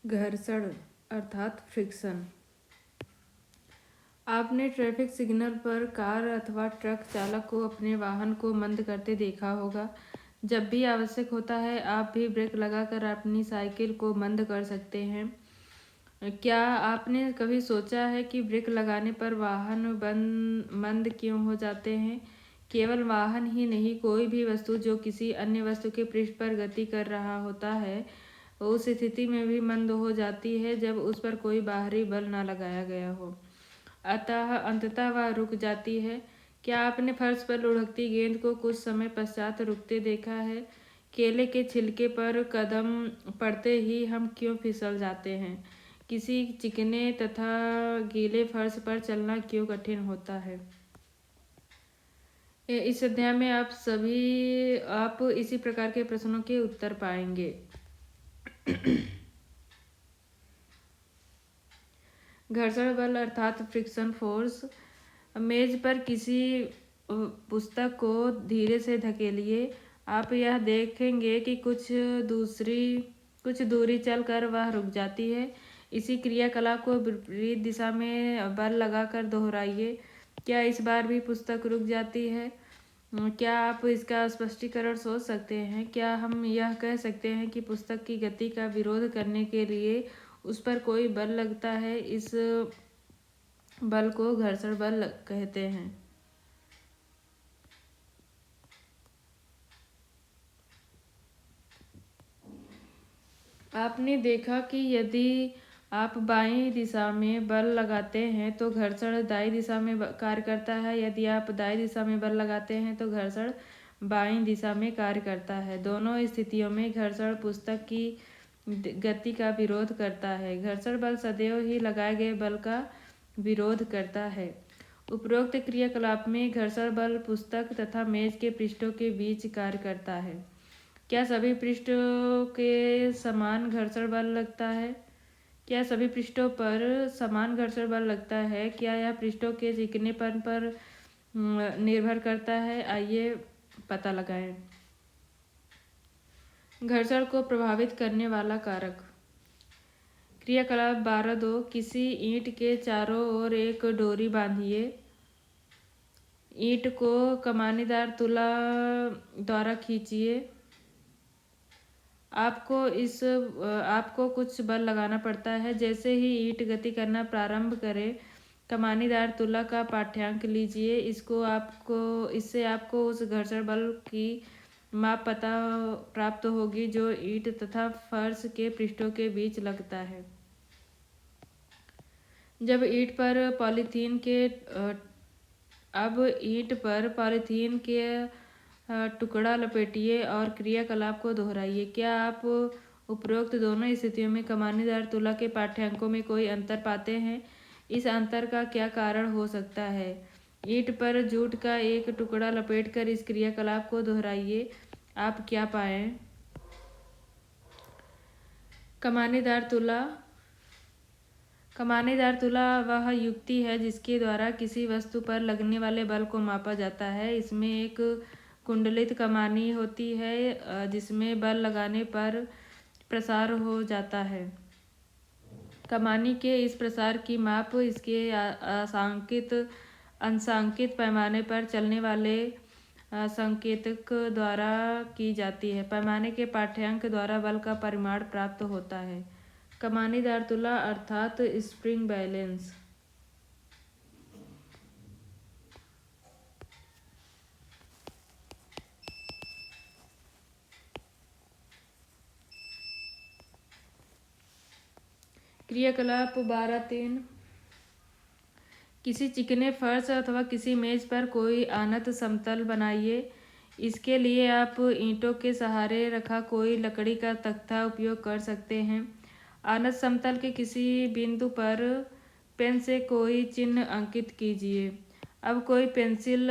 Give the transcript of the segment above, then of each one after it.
घर्षण अर्थात फ्रिक्शन। आपने ट्रैफिक सिग्नल पर कार अथवा ट्रक चालक को अपने वाहन को मंद करते देखा होगा। जब भी आवश्यक होता है आप भी ब्रेक लगाकर अपनी साइकिल को मंद कर सकते हैं। क्या आपने कभी सोचा है कि ब्रेक लगाने पर वाहन मंद क्यों हो जाते हैं? केवल वाहन ही नहीं, कोई भी वस्तु जो किसी अन्य वस्तु के पृष्ठ पर गति कर रहा होता है उस स्थिति में भी मंद हो जाती है जब उस पर कोई बाहरी बल न लगाया गया हो। अतः अंततः वह रुक जाती है। क्या आपने फर्श पर लुढ़कती गेंद को कुछ समय पश्चात रुकते देखा है? केले के छिलके पर कदम पड़ते ही हम क्यों फिसल जाते हैं? किसी चिकने तथा गीले फर्श पर चलना क्यों कठिन होता है? इस अध्याय में आप इसी प्रकार के प्रश्नों के उत्तर पाएंगे। घर्षण बल अर्थात फ्रिक्शन फोर्स। मेज पर किसी पुस्तक को धीरे से धकेलिए। आप यह देखेंगे कि कुछ दूरी चलकर वह रुक जाती है। इसी क्रियाकलाप को विपरीत दिशा में बल लगाकर दोहराइए। क्या इस बार भी पुस्तक रुक जाती है? क्या आप इसका स्पष्टीकरण सोच सकते हैं? क्या हम यह कह सकते हैं कि पुस्तक की गति का विरोध करने के लिए उस पर कोई बल लगता है? इस बल को घर्षण बल कहते हैं। आपने देखा कि यदि आप बाईं दिशा में बल लगाते हैं तो घर्षण दाईं दिशा में कार्य करता है। यदि आप दाईं दिशा में बल लगाते हैं तो घर्षण बाईं दिशा में कार्य करता है। दोनों स्थितियों में घर्षण पुस्तक की गति का विरोध करता है। घर्षण बल सदैव ही लगाए गए बल का विरोध करता है। उपरोक्त क्रियाकलाप में घर्षण बल पुस्तक तथा मेज के पृष्ठों के बीच कार्य करता है। क्या सभी पृष्ठों के समान घर्षण बल लगता है? क्या सभी पृष्ठों पर समान घर्षण बल लगता है? क्या यह पृष्ठों के चिकनेपन पर निर्भर करता है? आइए पता लगाएं। घर्षण को प्रभावित करने वाला कारक। क्रियाकलाप 12.2 किसी ईंट के चारों ओर एक डोरी बांधिए। ईंट को कमानीदार तुला द्वारा खींचिए। आपको कुछ बल लगाना पड़ता है। जैसे ही ईंट गति करना प्रारंभ करे कमानीदार तुला का पाठ्यांक लीजिए। इससे आपको उस घर्षण बल की माप प्राप्त होगी जो ईंट तथा फर्श के पृष्ठों के बीच लगता है। जब ईंट पर पॉलीथीन के टुकड़ा लपेटिए और क्रियाकलाप को दोहराइए। क्या आप उपरोक्त दोनों स्थितियों में कमानीदार तुला के पाठ्यांकों में कोई अंतर पाते हैं? इस अंतर का क्या कारण हो सकता है? ईंट पर जूट का एक टुकड़ा लपेटकर इस क्रियाकलाप को दोहराइए। आप क्या पाएं? कमानीदार तुला वह युक्ति है जिसके द्वारा किसी वस्तु पर लगने वाले बल को मापा जाता है। इसमें एक कुंडलित कमानी होती है जिसमें बल लगाने पर प्रसार हो जाता है। कमानी के इस प्रसार की माप इसके अंशांकित पैमाने पर चलने वाले संकेतक द्वारा की जाती है। पैमाने के पाठ्यांक द्वारा बल का परिमाण प्राप्त होता है। कमानीदार तुला अर्थात स्प्रिंग बैलेंस। क्रियाकलाप 12.3 किसी चिकने फर्श अथवा किसी मेज पर कोई आनत समतल बनाइए। इसके लिए आप ईंटों के सहारे रखा कोई लकड़ी का तख्ता उपयोग कर सकते हैं। आनत समतल के किसी बिंदु पर पेन से कोई चिन्ह अंकित कीजिए। अब कोई पेंसिल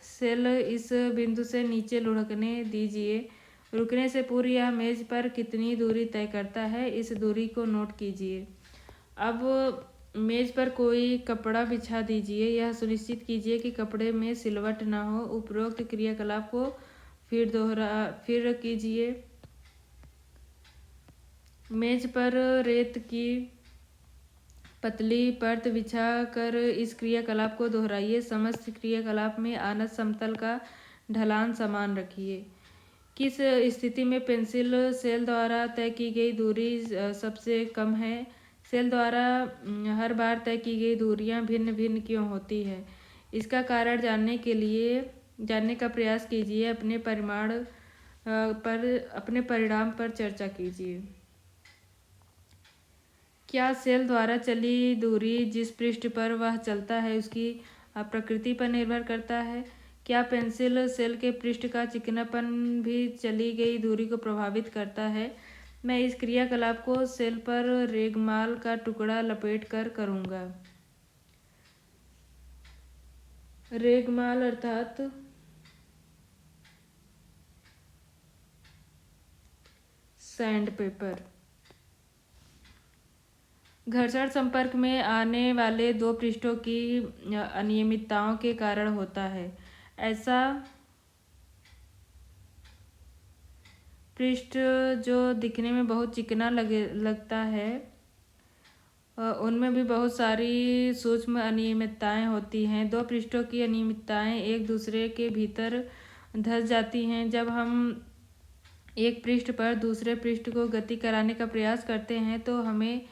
सेल इस बिंदु से नीचे लुढ़कने दीजिए। रुकने से पूर्व यह मेज पर कितनी दूरी तय करता है, इस दूरी को नोट कीजिए। अब मेज पर कोई कपड़ा बिछा दीजिए। यह सुनिश्चित कीजिए कि कपड़े में सिलवट न हो। उपरोक्त क्रियाकलाप को फिर कीजिए। मेज पर रेत की पतली परत बिछाकर इस क्रियाकलाप को दोहराइए। समस्त क्रियाकलाप में आनत समतल का ढलान समान रखिए। किस स्थिति में पेंसिल सेल द्वारा तय की गई दूरी सबसे कम है? सेल द्वारा हर बार तय की गई दूरियां भिन्न भिन्न क्यों होती है? इसका कारण जानने का प्रयास कीजिए। अपने परिणाम पर चर्चा कीजिए। क्या सेल द्वारा चली दूरी जिस पृष्ठ पर वह चलता है उसकी प्रकृति पर निर्भर करता है? क्या पेंसिल सेल के पृष्ठ का चिकनापन भी चली गई दूरी को प्रभावित करता है? मैं इस क्रियाकलाप को सेल पर रेगमाल का टुकड़ा लपेटकर करूँगा। रेगमाल अर्थात सैंडपेपर घर्षण संपर्क में आने वाले दो पृष्ठों की अनियमितताओं के कारण होता है। ऐसा पृष्ठ जो दिखने में बहुत चिकना लगता है उनमें भी बहुत सारी सूक्ष्म अनियमितताएं होती हैं। दो पृष्ठों की अनियमितताएं एक दूसरे के भीतर धंस जाती हैं। जब हम एक पृष्ठ पर दूसरे पृष्ठ को गति कराने का प्रयास करते हैं तो हमें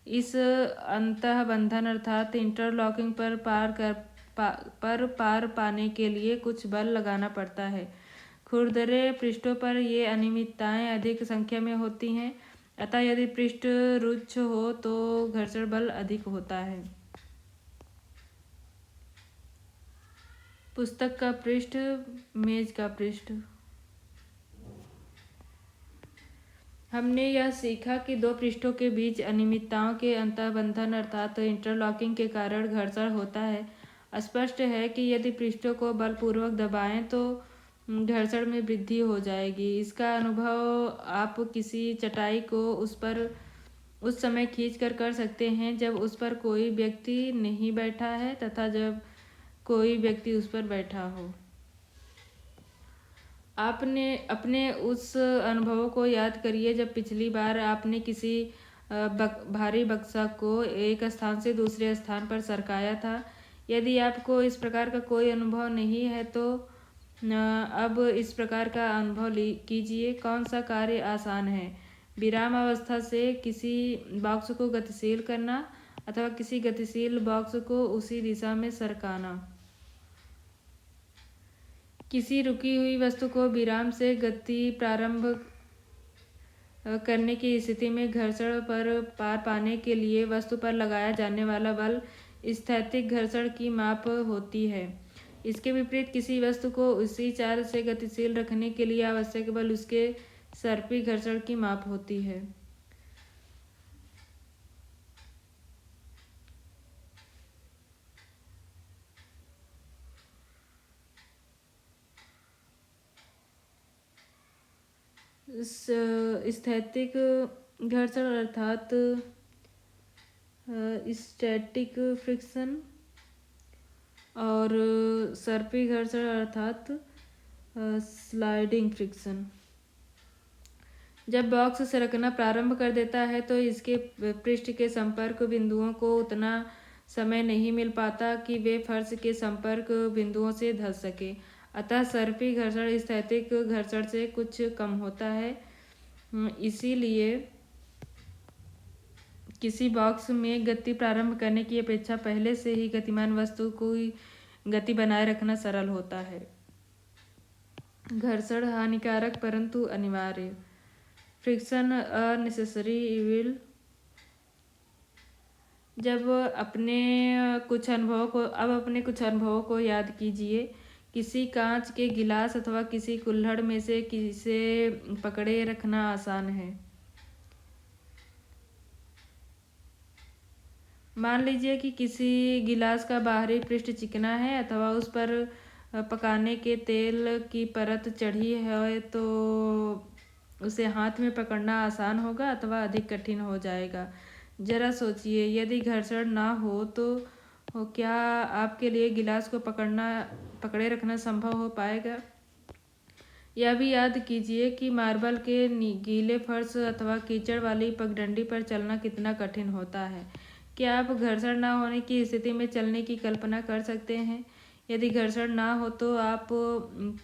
इस अंतःबंधन अर्थात इंटरलॉकिंग पर पार पाने के लिए कुछ बल लगाना पड़ता है। खुरदरे पृष्ठों पर ये अनियमितताएं अधिक संख्या में होती हैं, अतः यदि पृष्ठ रुक्ष हो तो घर्षण बल अधिक होता है। पुस्तक का पृष्ठ, मेज का पृष्ठ। हमने यह सीखा कि दो पृष्ठों के बीच अनियमितताओं के अंतःबंधन अर्थात इंटरलॉकिंग के कारण घर्षण होता है। स्पष्ट है कि यदि पृष्ठों को बलपूर्वक दबाएं तो घर्षण में वृद्धि हो जाएगी। इसका अनुभव आप किसी चटाई को उस समय खींचकर कर सकते हैं जब उस पर कोई व्यक्ति नहीं बैठा है तथा जब कोई व्यक्ति उस पर बैठा हो। आपने अपने उस अनुभवों को याद करिए जब पिछली बार आपने किसी भारी बक्सा को एक स्थान से दूसरे स्थान पर सरकाया था। यदि आपको इस प्रकार का कोई अनुभव नहीं है तो अब इस प्रकार का अनुभव कीजिए। कौन सा कार्य आसान है? विराम अवस्था से किसी बॉक्स को गतिशील करना अथवा किसी गतिशील बॉक्स को उसी दिशा में सरकाना। किसी रुकी हुई वस्तु को विराम से गति प्रारंभ करने की स्थिति में घर्षण पर पार पाने के लिए वस्तु पर लगाया जाने वाला बल स्थैतिक घर्षण की माप होती है। इसके विपरीत किसी वस्तु को उसी चाल से गतिशील रखने के लिए आवश्यक बल उसके सर्पी घर्षण की माप होती है। स्थैतिक घर्षण अर्थात स्टैटिक फ्रिक्शन और सर्पी घर्षण अर्थात स्लाइडिंग फ्रिक्शन। जब बॉक्स सरकना प्रारंभ कर देता है तो इसके पृष्ठ के संपर्क बिंदुओं को उतना समय नहीं मिल पाता कि वे फर्श के संपर्क बिंदुओं से धंस सके, अतः सर्पी घर्षण स्थैतिक घर्षण से कुछ कम होता है। इसीलिए किसी बॉक्स में गति प्रारंभ करने की अपेक्षा पहले से ही गतिमान वस्तु को गति बनाए रखना सरल होता है। घर्षण हानिकारक परंतु अनिवार्य। Friction a necessary evil. अब अपने कुछ अनुभवों को याद कीजिए। किसी कांच के गिलास अथवा किसी कुल्हड़ में से किसे पकड़े रखना आसान है। मान लीजिए कि किसी गिलास का बाहरी पृष्ठ चिकना है अथवा उस पर पकाने के तेल की परत चढ़ी है तो उसे हाथ में पकड़ना आसान होगा अथवा अधिक कठिन हो जाएगा। जरा सोचिए, यदि घर्षण ना हो तो क्या आपके लिए गिलास को पकड़े रखना संभव हो पाएगा? यह भी याद कीजिए कि मार्बल के गीले फर्श अथवा कीचड़ वाली पगडंडी पर चलना कितना कठिन होता है। क्या आप घर्षण न होने की स्थिति में चलने की कल्पना कर सकते हैं? यदि घर्षण ना हो तो आप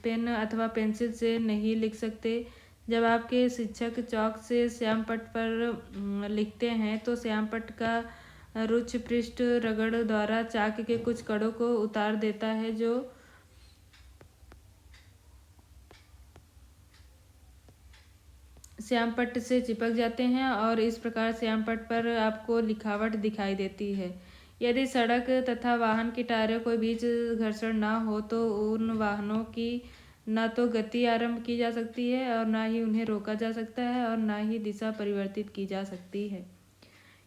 पेन अथवा पेंसिल से नहीं लिख सकते। जब आपके शिक्षक चॉक से श्यामपट्ट पर लिखते हैं तो श्यामपट्ट का रुक्ष पृष्ठ रगड़ द्वारा चाक के कुछ कड़ों को उतार देता है जो श्यामपट्ट से चिपक जाते हैं और इस प्रकार श्यामपट्ट पर आपको लिखावट दिखाई देती है। यदि सड़क तथा वाहन के टायरों के बीच घर्षण ना हो तो उन वाहनों की न तो गति आरंभ की जा सकती है और ना ही उन्हें रोका जा सकता है और ना ही दिशा परिवर्तित की जा सकती है।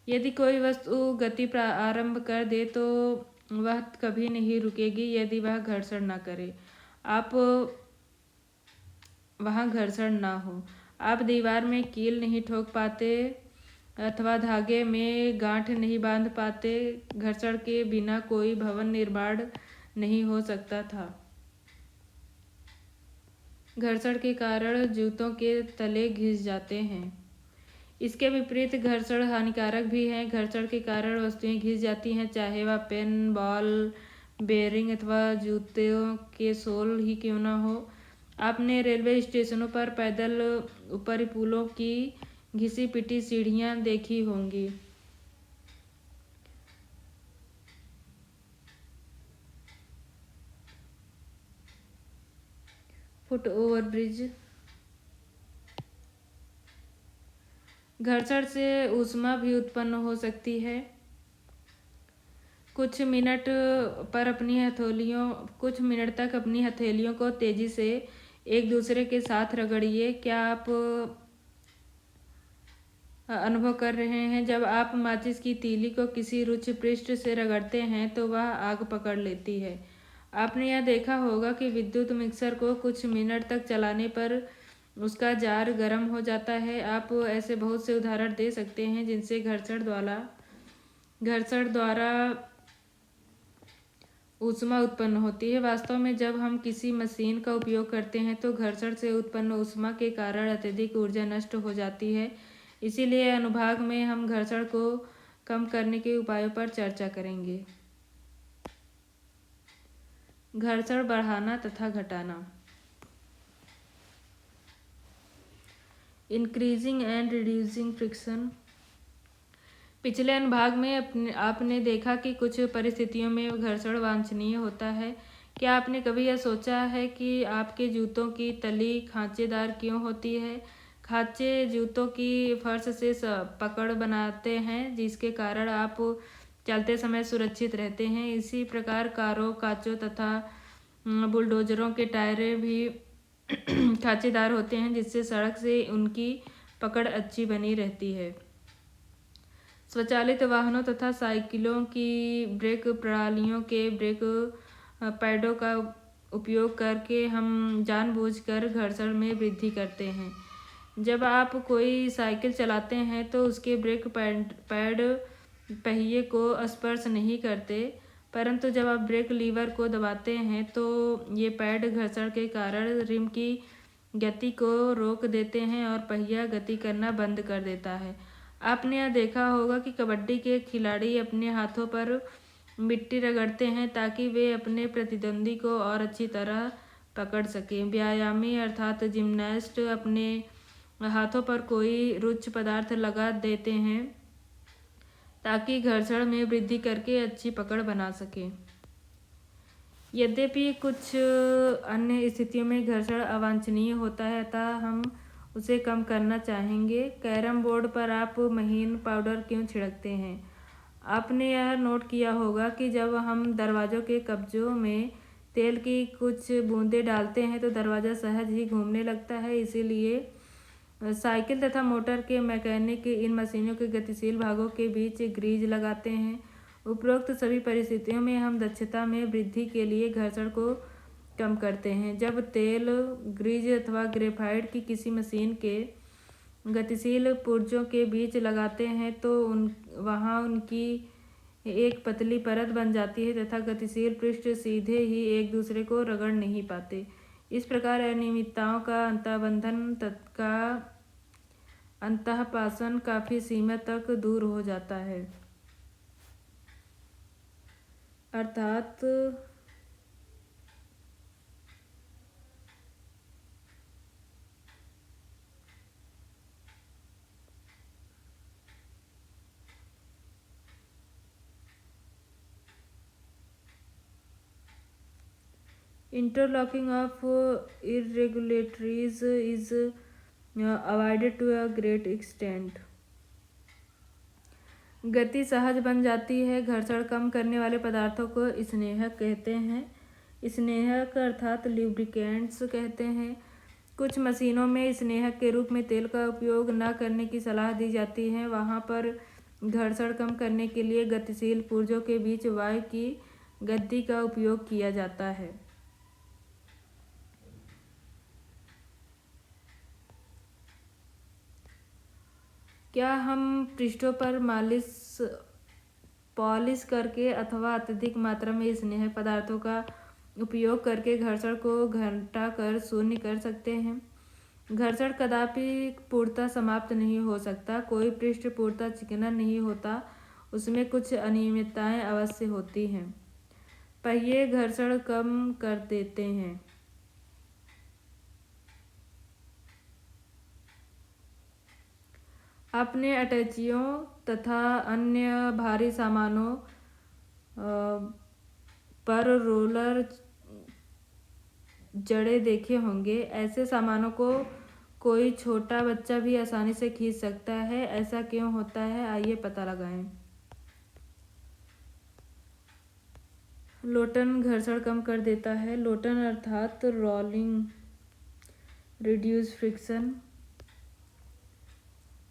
यदि कोई वस्तु गति आरंभ कर दे तो वह कभी नहीं रुकेगी यदि वह घर्षण ना करे। आप वहाँ घर्षण ना हो। आप दीवार में कील नहीं ठोक पाते अथवा धागे में गांठ नहीं बांध पाते। घर्षण के बिना कोई भवन निर्माण नहीं हो सकता था। घर्षण के कारण जूतों के तले घिस जाते हैं। इसके विपरीत घर्षण हानिकारक भी है। घर्षण के कारण वस्तुएं घिस जाती हैं, चाहे वह पेन, बॉल बेयरिंग अथवा जूतों के सोल ही क्यों न हो। आपने रेलवे स्टेशनों पर पैदल ऊपरी पुलों की घिसी पिटी सीढ़ियां देखी होंगी। Foot over bridge. घर्षण से ऊष्मा भी उत्पन्न हो सकती है। कुछ मिनट तक अपनी हथेलियों को तेजी से एक दूसरे के साथ रगड़िए। क्या आप अनुभव कर रहे हैं? जब आप माचिस की तीली को किसी रुक्ष पृष्ठ से रगड़ते हैं तो वह आग पकड़ लेती है। आपने यह देखा होगा कि विद्युत मिक्सर को कुछ मिनट तक चलाने पर उसका जार गर्म हो जाता है। आप ऐसे बहुत से उदाहरण दे सकते हैं जिनसे घर्षण द्वारा ऊष्मा उत्पन्न होती है। वास्तव में जब हम किसी मशीन का उपयोग करते हैं तो घर्षण से उत्पन्न ऊष्मा के कारण अत्यधिक ऊर्जा नष्ट हो जाती है। इसीलिए अनुभाग में हम घर्षण को कम करने के उपायों पर चर्चा करेंगे। घर्षण बढ़ाना तथा घटाना। Increasing and reducing friction. पिछले अनुभाग में आपने देखा कि कुछ परिस्थितियों में घर्षण वांछनीय होता है। क्या आपने कभी यह सोचा है कि आपके जूतों की तली खांचेदार क्यों होती है? खांचे जूतों की फर्श से पकड़ बनाते हैं जिसके कारण आप चलते समय सुरक्षित रहते हैं। इसी प्रकार कारों, कांचों तथा बुलडोजरों के टायरे भी खांचेदार होते हैं जिससे सड़क से उनकी पकड़ अच्छी बनी रहती है। स्वचालित वाहनों तथा साइकिलों की ब्रेक प्रणालियों के ब्रेक पैडों का उपयोग करके हम जानबूझकर घर्षण में वृद्धि करते हैं। जब आप कोई साइकिल चलाते हैं तो उसके ब्रेक पैड पहिए को स्पर्श नहीं करते, परंतु जब आप ब्रेक लीवर को दबाते हैं तो ये पैड घर्षण के कारण रिम की गति को रोक देते हैं और पहिया गति करना बंद कर देता है। आपने यह देखा होगा कि कबड्डी के खिलाड़ी अपने हाथों पर मिट्टी रगड़ते हैं ताकि वे अपने प्रतिद्वंदी को और अच्छी तरह पकड़ सकें। व्यायामी अर्थात जिम्नास्ट अपने हाथों पर कोई रुक्ष पदार्थ लगा देते हैं ताकि घर्षण में वृद्धि करके अच्छी पकड़ बना सकें। यद्यपि कुछ अन्य स्थितियों में घर्षण अवांछनीय होता है अतः हम उसे कम करना चाहेंगे। कैरम बोर्ड पर आप महीन पाउडर क्यों छिड़कते हैं? आपने यह नोट किया होगा कि जब हम दरवाजों के कब्जों में तेल की कुछ बूंदें डालते हैं तो दरवाज़ा सहज ही घूमने लगता है। इसीलिए साइकिल तथा मोटर के मैकेनिक इन मशीनों के गतिशील भागों के बीच ग्रीज लगाते हैं। उपरोक्त सभी परिस्थितियों में हम दक्षता में वृद्धि के लिए घर्षण को कम करते हैं। जब तेल, ग्रीज अथवा ग्रेफाइट की किसी मशीन के गतिशील पुर्जों के बीच लगाते हैं तो वहाँ उनकी एक पतली परत बन जाती है तथा गतिशील पृष्ठ सीधे ही एक दूसरे को रगड़ नहीं पाते। इस प्रकार अनियमितताओं का अंतःबंधन का अंतःपासन काफी सीमा तक दूर हो जाता है। अर्थात interlocking of irregularities is avoided to a great extent। गति सहज बन जाती है। घर्षण कम करने वाले पदार्थों को स्नेहक कहते हैं। स्नेहक अर्थात ल्यूब्रिकेंट्स कहते हैं। कुछ मशीनों में स्नेहक के रूप में तेल का उपयोग न करने की सलाह दी जाती है। वहाँ पर घर्षण कम करने के लिए गतिशील पुर्जों के बीच वायु की गति का उपयोग किया जाता है। क्या हम पृष्ठों पर पॉलिश करके अथवा अत्यधिक मात्रा में स्नेहक पदार्थों का उपयोग करके घर्षण को घटाकर शून्य कर सकते हैं? घर्षण कदापि पूर्णतः समाप्त नहीं हो सकता। कोई पृष्ठ पूर्णतः चिकना नहीं होता, उसमें कुछ अनियमितताएं अवश्य होती हैं। पहिए घर्षण कम कर देते हैं। अपने अटैचियों तथा अन्य भारी सामानों पर रोलर जड़े देखे होंगे। ऐसे सामानों को कोई छोटा बच्चा भी आसानी से खींच सकता है। ऐसा क्यों होता है, आइए पता लगाएं। लोटन घर्षण कम कर देता है। लोटन अर्थात रोलिंग रिड्यूस फ्रिक्शन।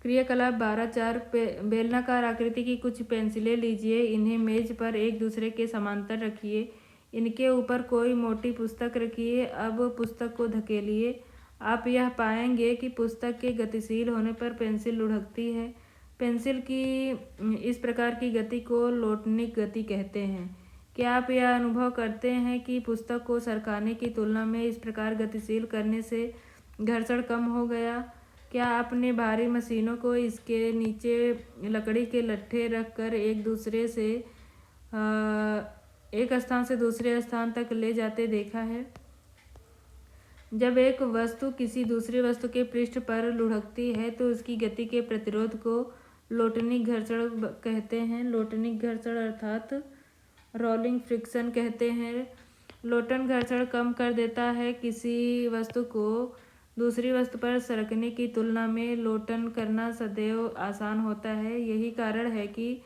क्रियाकलाप 12.4 बेलनाकार आकृति की कुछ पेंसिलें लीजिए। इन्हें मेज पर एक दूसरे के समांतर रखिए। इनके ऊपर कोई मोटी पुस्तक रखिए। अब पुस्तक को धकेलिए। आप यह पाएंगे कि पुस्तक के गतिशील होने पर पेंसिल लुढ़कती है। पेंसिल की इस प्रकार की गति को लोटनिक गति कहते हैं। क्या आप यह अनुभव करते हैं कि पुस्तक को सरकाने की तुलना में इस प्रकार गतिशील करने से घर्षण कम हो गया? क्या आपने भारी मशीनों को इसके नीचे लकड़ी के लट्ठे रखकर एक स्थान से दूसरे स्थान तक ले जाते देखा है? जब एक वस्तु किसी दूसरी वस्तु के पृष्ठ पर लुढ़कती है तो उसकी गति के प्रतिरोध को लोटनिक घर्षण कहते हैं। लोटनिक घर्षण अर्थात रोलिंग फ्रिक्शन कहते हैं। लोटन घर्षण कम कर देता है। किसी वस्तु को दूसरी वस्तु पर सरकने की तुलना में लोटन करना सदैव आसान होता है। यही कारण है कि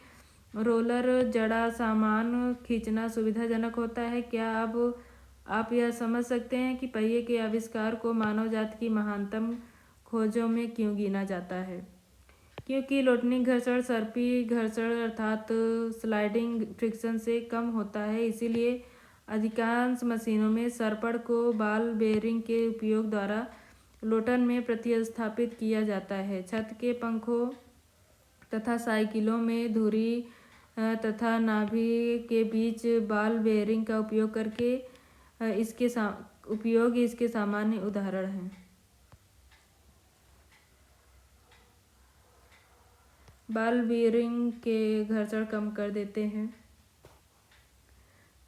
रोलर जड़ा सामान खींचना सुविधाजनक होता है। क्या अब आप यह समझ सकते हैं कि पहिए के आविष्कार को मानव जाति की महानतम खोजों में क्यों गिना जाता है? क्योंकि लोटनिक घर्षण सर्पी घर्षण अर्थात स्लाइडिंग फ्रिक्शन से कम होता है। इसीलिए अधिकांश मशीनों में सर्पण को बॉल बेयरिंग के उपयोग द्वारा लोटन में प्रतिस्थापित किया जाता है। छत के पंखों तथा साइकिलों में धुरी तथा नाभि के बीच बॉल बेयरिंग का उपयोग करके इसके सामान्य उदाहरण हैं। बॉल बेयरिंग के घर्षण कम कर देते हैं।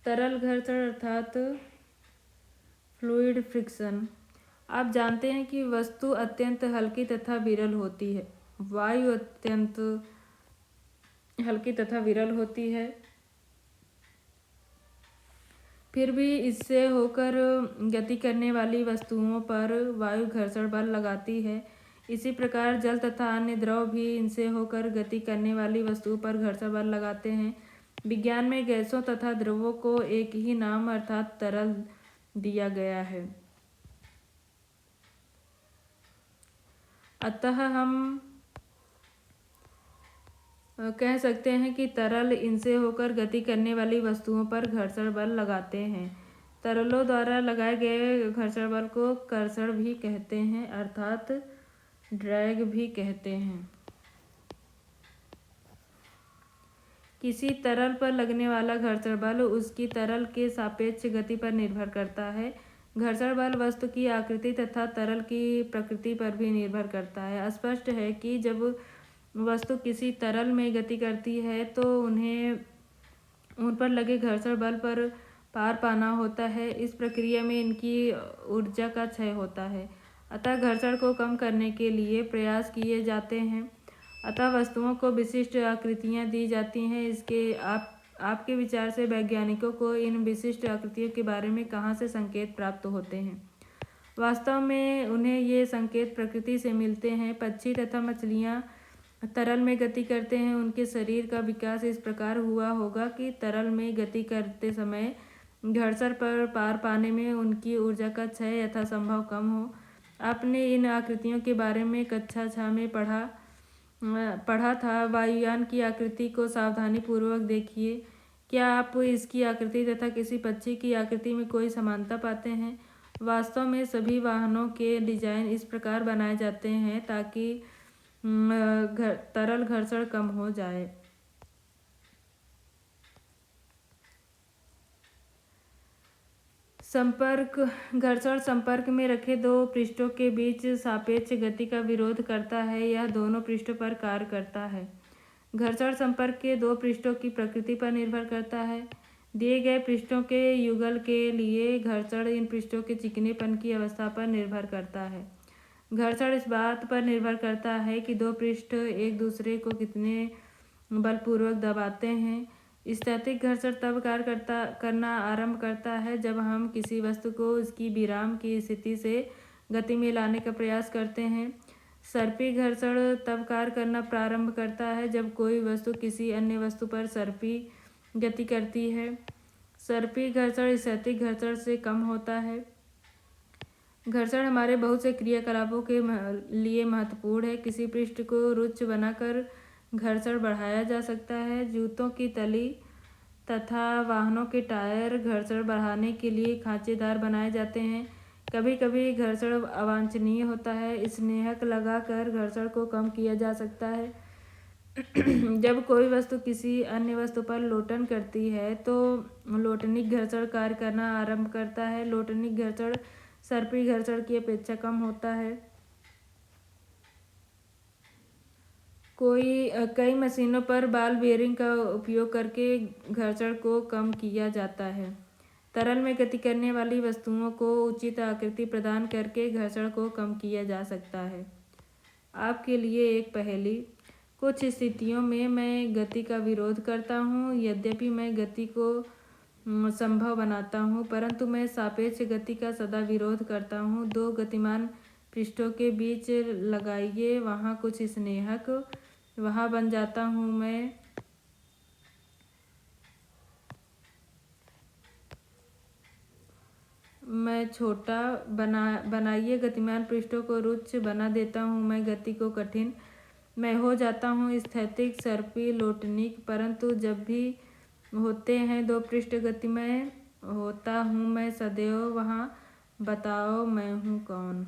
तरल घर्षण अर्थात फ्लूइड फ्रिक्शन। आप जानते हैं कि वस्तु अत्यंत हल्की तथा विरल होती है। वायु अत्यंत हल्की तथा विरल होती है, फिर भी इससे होकर गति करने वाली वस्तुओं पर वायु घर्षण बल लगाती है। इसी प्रकार जल तथा अन्य द्रव भी इनसे होकर गति करने वाली वस्तुओं पर घर्षण बल लगाते हैं। विज्ञान में गैसों तथा द्रवों को एक ही नाम अर्थात तरल दिया गया है। अतः हम कह सकते हैं कि तरल इनसे होकर गति करने वाली वस्तुओं पर घर्षण बल लगाते हैं। तरलों द्वारा लगाए गए घर्षण बल को कर्षण भी कहते हैं अर्थात ड्रैग भी कहते हैं। किसी तरल पर लगने वाला घर्षण बल उसकी तरल के सापेक्ष गति पर निर्भर करता है। घर्षण बल वस्तु की आकृति तथा तरल की प्रकृति पर भी निर्भर करता है। स्पष्ट है कि जब वस्तु किसी तरल में गति करती है तो उन्हें उन पर लगे घर्षण बल पर पार पाना होता है। इस प्रक्रिया में इनकी ऊर्जा का क्षय होता है, अतः घर्षण को कम करने के लिए प्रयास किए जाते हैं। अतः वस्तुओं को विशिष्ट आकृतियाँ दी जाती हैं। आपके विचार से वैज्ञानिकों को इन विशिष्ट आकृतियों के बारे में कहाँ से संकेत प्राप्त होते हैं? वास्तव में उन्हें ये संकेत प्रकृति से मिलते हैं। पक्षी तथा मछलियाँ तरल में गति करते हैं। उनके शरीर का विकास इस प्रकार हुआ होगा कि तरल में गति करते समय घर्षण पर पार पाने में उनकी ऊर्जा का क्षय यथासंभव कम हो। आपने इन आकृतियों के बारे में कक्षा 6 में पढ़ा था। वायुयान की आकृति को सावधानी पूर्वक देखिए। क्या आप इसकी आकृति तथा किसी पक्षी की आकृति में कोई समानता पाते हैं? वास्तव में सभी वाहनों के डिजाइन इस प्रकार बनाए जाते हैं ताकि तरल घर्षण कम हो जाए। घर्षण संपर्क में रखे दो पृष्ठों के बीच सापेक्ष गति का विरोध करता है। यह दोनों पृष्ठों पर कार्य करता है। घर्षण संपर्क के दो पृष्ठों की प्रकृति पर निर्भर करता है। दिए गए पृष्ठों के युगल के लिए घर्षण इन पृष्ठों के चिकनेपन की अवस्था पर निर्भर करता है। घर्षण इस बात पर निर्भर करता है कि दो पृष्ठ एक दूसरे को कितने बलपूर्वक दबाते हैं। स्थैतिक घर्षण तब कार्य करना आरंभ करता है जब हम किसी वस्तु को उसकी विराम की स्थिति से गति में लाने का प्रयास करते हैं। सर्पी घर्षण तब कार्य करना प्रारंभ करता है जब कोई वस्तु किसी अन्य वस्तु पर सर्पी गति करती है। सर्पी घर्षण स्थैतिक घर्षण से कम होता है। घर्षण हमारे बहुत से क्रियाकलापों के लिए महत्वपूर्ण है। किसी पृष्ठ को रुक्ष बनाकर घर्षण बढ़ाया जा सकता है। जूतों की तली तथा वाहनों के टायर घर्षण बढ़ाने के लिए खांचेदार बनाए जाते हैं। कभी कभी घर्षण अवांछनीय होता है। स्नेहक लगाकर घर्षण को कम किया जा सकता है। जब कोई वस्तु किसी अन्य वस्तु पर लोटन करती है तो लोटनिक घर्षण कार्य करना आरंभ करता है। लोटनिक घर्षण सर्पी घर्षण की अपेक्षा कम होता है। कई मशीनों पर बॉल बेयरिंग का उपयोग करके घर्षण को कम किया जाता है। तरल में गति करने वाली वस्तुओं को उचित आकृति प्रदान करके घर्षण को कम किया जा सकता है। आपके लिए एक पहेली। कुछ स्थितियों में मैं गति का विरोध करता हूँ। यद्यपि मैं गति को संभव बनाता हूँ, परंतु मैं सापेक्ष गति का सदा विरोध करता हूँ। दो गतिमान पृष्ठों के बीच लगाइए, वहाँ कुछ स्नेहक, वहाँ बन जाता हूँ मैं छोटा। बनाइए गतिमान पृष्ठों को रुक्ष बना देता हूँ मैं गति को कठिन। मैं हो जाता हूँ स्थैतिक, सर्पी, लोटनिक, परंतु जब भी होते हैं दो पृष्ठ गतिमय होता हूँ मैं सदैव। वहाँ बताओ मैं हूँ कौन?